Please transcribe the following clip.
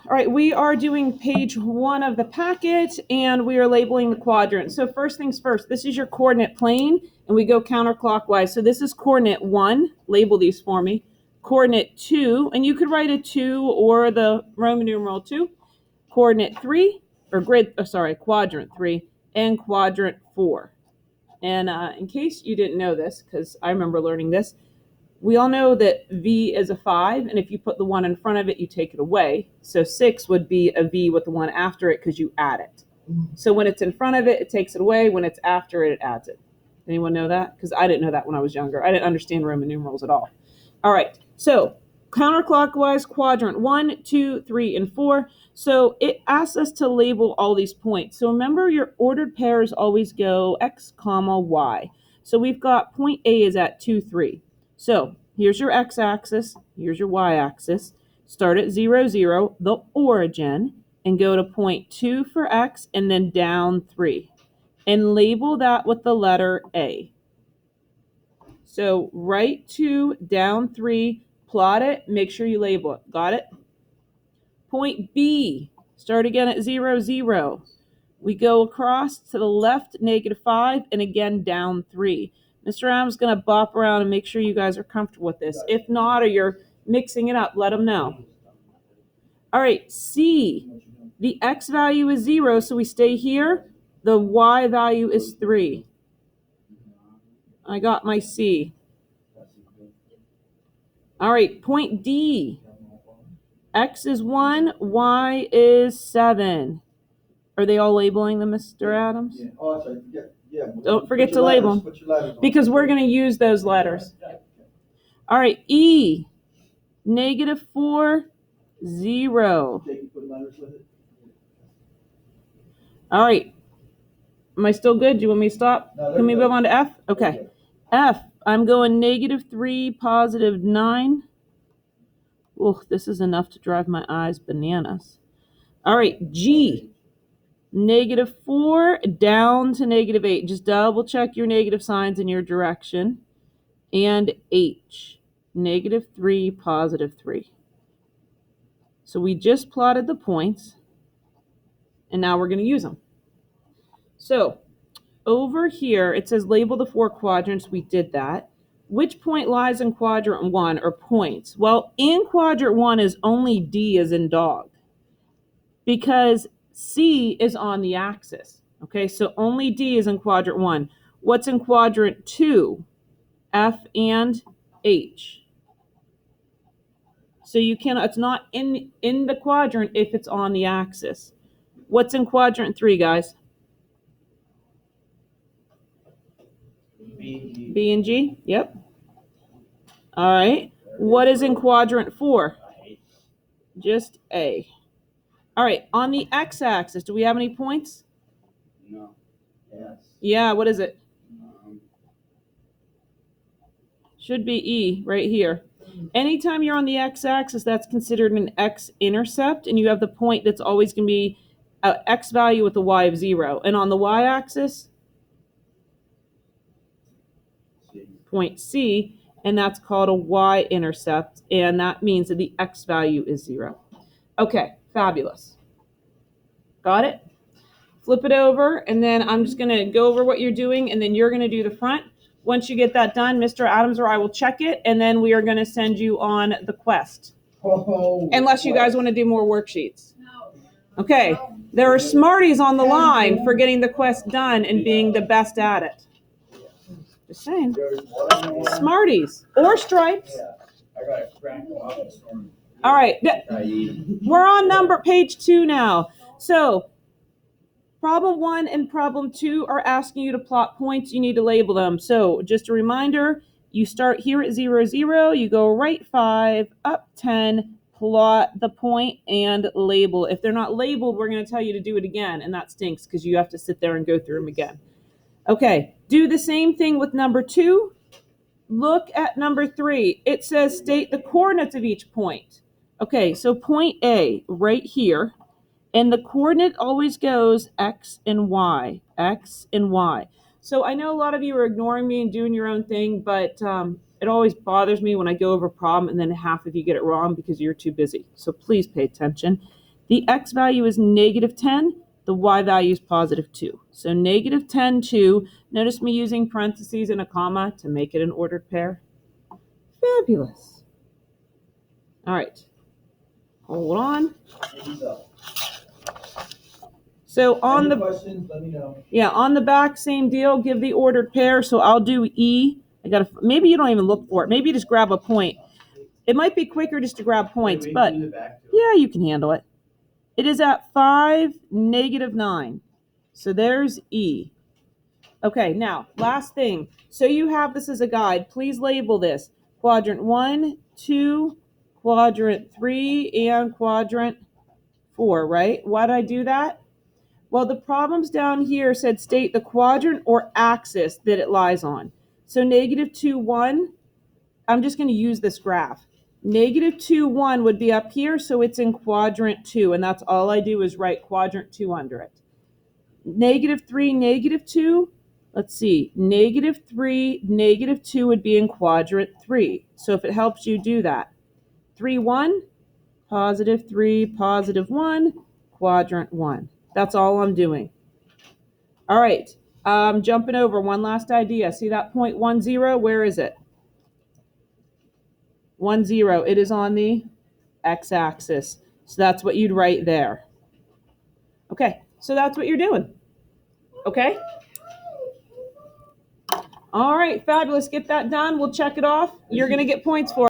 All right, we are doing page 1 of the packet, and we are labeling the quadrant. So first things first, this is your coordinate plane, and we go counterclockwise. So this is coordinate 1, label these for me. Coordinate 2, and you could write a 2 or the Roman numeral 2. Coordinate 3, or quadrant 3, and quadrant 4. And in case you didn't know this, because I remember learning this, we all know that V is a 5, and if you put the 1 in front of it, you take it away. So 6 would be a V with the 1 after it because you add it. So when it's in front of it, it takes it away. When it's after it, it adds it. Anyone know that? Because I didn't know that when I was younger. I didn't understand Roman numerals at all. All right, so counterclockwise, quadrant 1, 2, 3, and 4. So it asks us to label all these points. So remember, your ordered pairs always go X, comma, Y. So we've got point A is at 2, 3. So here's your x-axis, here's your y-axis. Start at 0, 0, the origin, and go to point 2 for x, and then down 3. And label that with the letter A. So right 2, down 3, plot it, make sure you label it. Got it? Point B, start again at 0, 0. We go across to the left, -5, and again down 3. Mr. Adams is going to bop around and make sure you guys are comfortable with this. If not, or you're mixing it up, let them know. All right, C. The x value is 0, so we stay here. The y value is 3. I got my C. All right, point D. X is 1, y is 7. Are they all labeling them, Mr. Adams? Yeah. Oh, sorry. Yeah. Don't forget to label them, because we're going to use those letters. All right, E, -4, 0. All right, am I still good? Do you want me to stop? No, can we move on to F? Okay. F, I'm going -3, +9. Oh, this is enough to drive my eyes bananas. All right, G, -4 down to -8. Just double check your negative signs in your direction. And H, -3, +3. So we just plotted the points, and now we're going to use them. So over here, it says label the 4 quadrants. We did that. Which point lies in quadrant 1, or points? Well, in quadrant 1 is only D as in dog, because C is on the axis. Okay, so only D is in quadrant 1. What's in quadrant 2? F and H. So you cannot, it's not in the quadrant if it's on the axis. What's in quadrant 3, guys? B and G. Yep. All right. What is in quadrant 4? Just A. All right. On the x-axis, do we have any points? No. Yes. Yeah, what is it? Should be E right here. Anytime you're on the x-axis, that's considered an x-intercept, and you have the point that's always going to be an x value with a y of 0. And on the y-axis, point C, and that's called a y-intercept, and that means that the x value is 0. Okay, fabulous. Got it? Flip it over, and then I'm just going to go over what you're doing, and then you're going to do the front. Once you get that done, Mr. Adams or I will check it, and then we are going to send you on the quest. Unless you guys want to do more worksheets. Okay, there are Smarties on the line for getting the quest done and being the best at it. Just saying. Smarties or Stripes. All right, we're on page 2 now. So problem 1 and problem 2 are asking you to plot points. You need to label them. So just a reminder, you start here at 0, 0, you go right 5, up 10, plot the point and label. If they're not labeled, we're going to tell you to do it again, and that stinks because you have to sit there and go through them again. Okay, do the same thing with number 2. Look at number 3. It says state the coordinates of each point. Okay, so point A right here. And the coordinate always goes X and Y, X and Y. So I know a lot of you are ignoring me and doing your own thing, but it always bothers me when I go over a problem and then half of you get it wrong because you're too busy. So please pay attention. The x value is negative 10. The y value is positive 2. So negative 10, 2. Notice me using parentheses and a comma to make it an ordered pair. Fabulous. All right. Hold on. Hands up. So on Any the questions, let me know. yeah, on the back, same deal. Give the ordered pair. So I'll do E. Maybe you don't even look for it. Maybe you just grab a point. It might be quicker just to grab points, Wait, but do the back too. yeah, you can handle it. It is at 5, negative 9. So there's E. Okay, now, last thing. So you have this as a guide. Please label this quadrant 1, 2, quadrant 3, and quadrant 4, right? Why did I do that? Well, the problems down here said state the quadrant or axis that it lies on. So negative 2, 1, I'm just going to use this graph. Negative 2, 1 would be up here, so it's in quadrant 2, and that's all I do is write quadrant 2 under it. Negative 3, negative 2, let's see, negative 3, negative 2 would be in quadrant 3. So if it helps you do that. 3, 1, positive 3, positive 1, quadrant 1. That's all I'm doing. All right, jumping over one last idea. See that point 1, 0? Where is it? 1, 0. It is on the x-axis. So that's what you'd write there. Okay, so that's what you're doing. Okay? All right, fabulous. Get that done. We'll check it off. You're going to get points for it.